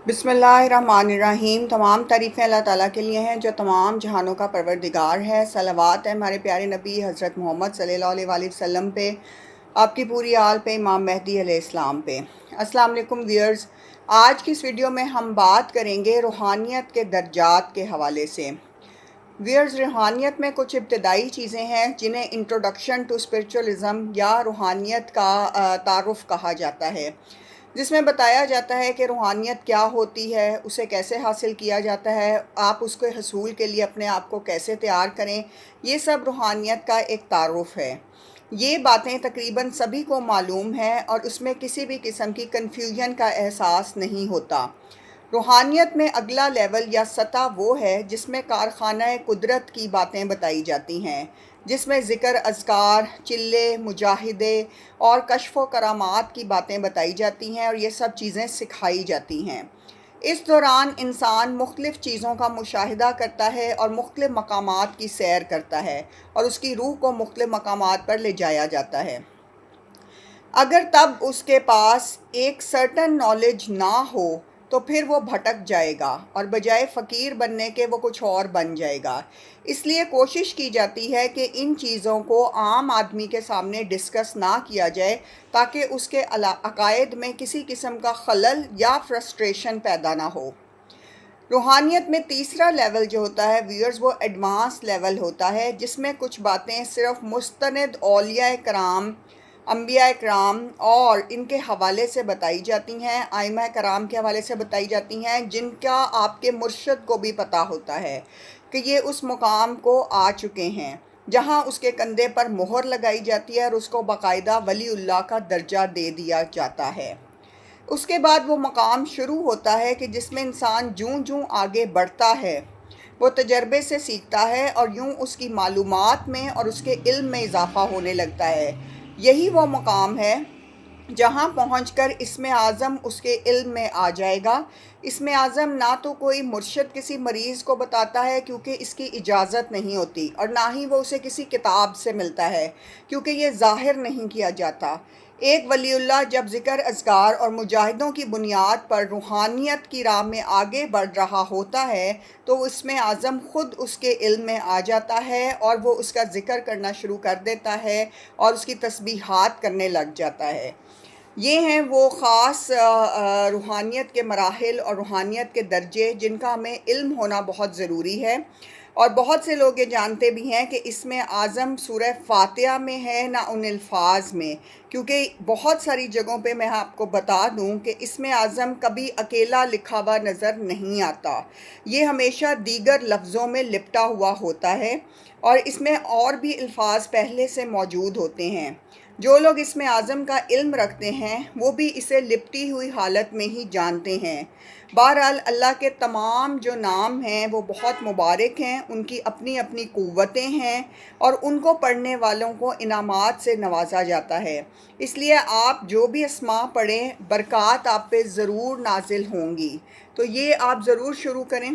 बिस्मिल्लाहिर्रहमानिर्रहीम। तमाम तारीफ़ें अल्लाह ताला के लिए हैं जो तमाम जहानों का परवरदिगार है। सलावत है हमारे प्यारे नबी हज़रत मोहम्मद सल्लल्लाहु अलैहि वसल्लम पे, आपकी पूरी आल पे, इमाम मेहदी अलैहिस्सलाम पे। अस्सलाम वालेकुम व्यूअर्स, आज की इस वीडियो में हम बात करेंगे रूहानियत के दर्जात के हवाले से। व्यूअर्स, रूहानियत में कुछ इब्तदाई चीज़ें हैं जिन्हें इंट्रोडक्शन टू स्पिरिचुअलिज़म या रूहानियत का तारुफ़ कहा जाता है, जिसमें बताया जाता है कि रूहानियत क्या होती है, उसे कैसे हासिल किया जाता है, आप उसके हसूल के लिए अपने आप को कैसे तैयार करें। ये सब रूहानियत का एक तारुफ़ है। ये बातें तकरीबन सभी को मालूम है और उसमें किसी भी किस्म की कन्फ्यूजन का एहसास नहीं होता। रूहानियत में अगला लेवल या सतह वो है जिसमें कारखाना कुदरत की बातें बताई जाती हैं, जिसमें ज़िक्र, अज़कार, चिल्ले, मुजाहिदे और कश्फ़ व करामात की बातें बताई जाती हैं और ये सब चीज़ें सिखाई जाती हैं। इस दौरान इंसान मुख्तलिफ़ चीज़ों का मुशाहिदा करता है और मुख्तलिफ़ मकामात की सैर करता है और उसकी रूह को मुख्तलिफ़ मकामात पर ले जाया जाता है। अगर तब उसके पास एक सर्टन नॉलेज ना हो तो फिर वो भटक जाएगा और बजाय फ़कीर बनने के वो कुछ और बन जाएगा। इसलिए कोशिश की जाती है कि इन चीज़ों को आम आदमी के सामने डिस्कस ना किया जाए, ताकि उसके अकायद में किसी किस्म का खलल या फ्रस्ट्रेशन पैदा ना हो। रूहानियत में तीसरा लेवल जो होता है व्यूअर्स, वो एडवांस लेवल होता है, जिसमें कुछ बातें सिर्फ मुस्तनद औलिया कराम, अम्बिया कराम और इनके हवाले से बताई जाती हैं, आइमा कराम के हवाले से बताई जाती हैं, जिनका आपके मुर्शद को भी पता होता है कि ये उस मुकाम को आ चुके हैं जहां उसके कंधे पर मोहर लगाई जाती है और उसको बाकायदा वलीउल्लाह का दर्जा दे दिया जाता है। उसके बाद वो मकाम शुरू होता है कि जिसमें इंसान जूं जूं आगे बढ़ता है वो तजर्बे से सीखता है और यूं उसकी मालूमात में और उसके इल्म में इजाफ़ा होने लगता है। यही वो मकाम है जहाँ पहुँचकर इसमें आज़म उसके इल्म में आ जाएगा। इसमें आज़म ना तो कोई मुर्शिद किसी मरीज़ को बताता है क्योंकि इसकी इजाज़त नहीं होती, और ना ही वो उसे किसी किताब से मिलता है क्योंकि ये ज़ाहिर नहीं किया जाता। एक वलीउल्लाह जब ज़िक्र, अज़कार और मुजाहिदों की बुनियाद पर रूहानियत की राह में आगे बढ़ रहा होता है तो इसमें आज़म ख़ुद उसके इल्म में आ जाता है और वो उसका ज़िक्र करना शुरू कर देता है और उसकी तस्बीहात करने लग जाता है। ये हैं वो ख़ास रूहानियत के मराहिल और रूहानियत के दर्जे जिनका हमें इल्म होना बहुत ज़रूरी है। और बहुत से लोग ये जानते भी हैं कि इसमें आज़म सूरह फ़ातिहा में है, ना उन अल्फाज में, क्योंकि बहुत सारी जगहों पे मैं आपको बता दूं कि इसमें आज़म कभी अकेला लिखा हुआ नज़र नहीं आता। ये हमेशा दीगर लफ्ज़ों में लिपटा हुआ होता है और इसमें और भी अल्फाज पहले से मौजूद होते हैं। जो लोग इसमें आज़म का इल्म रखते हैं वो भी इसे लिपटी हुई हालत में ही जानते हैं। बहरहाल अल्लाह के तमाम जो नाम हैं वो बहुत मुबारक हैं, उनकी अपनी अपनी क़ुव्वतें हैं और उनको पढ़ने वालों को इनामात से नवाजा जाता है। इसलिए आप जो भी अस्मा पढ़ें, बरक़ात आप पे ज़रूर नाजिल होंगी। तो ये आप ज़रूर शुरू करें।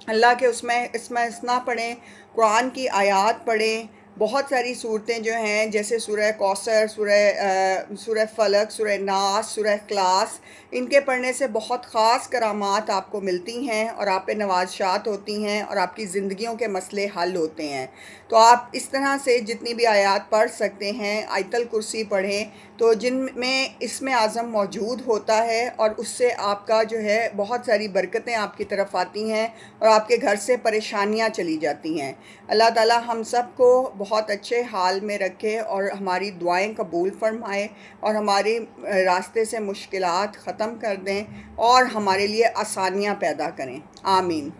अल्लाह के उसमें इसमें इसना पढ़ें, कुरान की आयात पढ़ें। बहुत सारी सूरतें जो हैं जैसे सूरह कौसर, सूरह फ़लक, सूरह नास, सूरह इख़लास, इनके पढ़ने से बहुत ख़ास करामात आपको मिलती हैं और आप पे नवाज़शात होती हैं और आपकी ज़िंदगियों के मसले हल होते हैं। तो आप इस तरह से जितनी भी आयात पढ़ सकते हैं, आयतल कुर्सी पढ़ें तो जिनमें इसमें आज़म मौजूद होता है और उससे आपका जो है बहुत सारी बरकतें आपकी तरफ आती हैं और आपके घर से परेशानियां चली जाती हैं। अल्लाह ताला हम सब को बहुत अच्छे हाल में रखे और हमारी दुआएं कबूल फरमाए और हमारे रास्ते से मुश्किलात ख़त्म कर दें और हमारे लिए आसानियां पैदा करें। आमीन।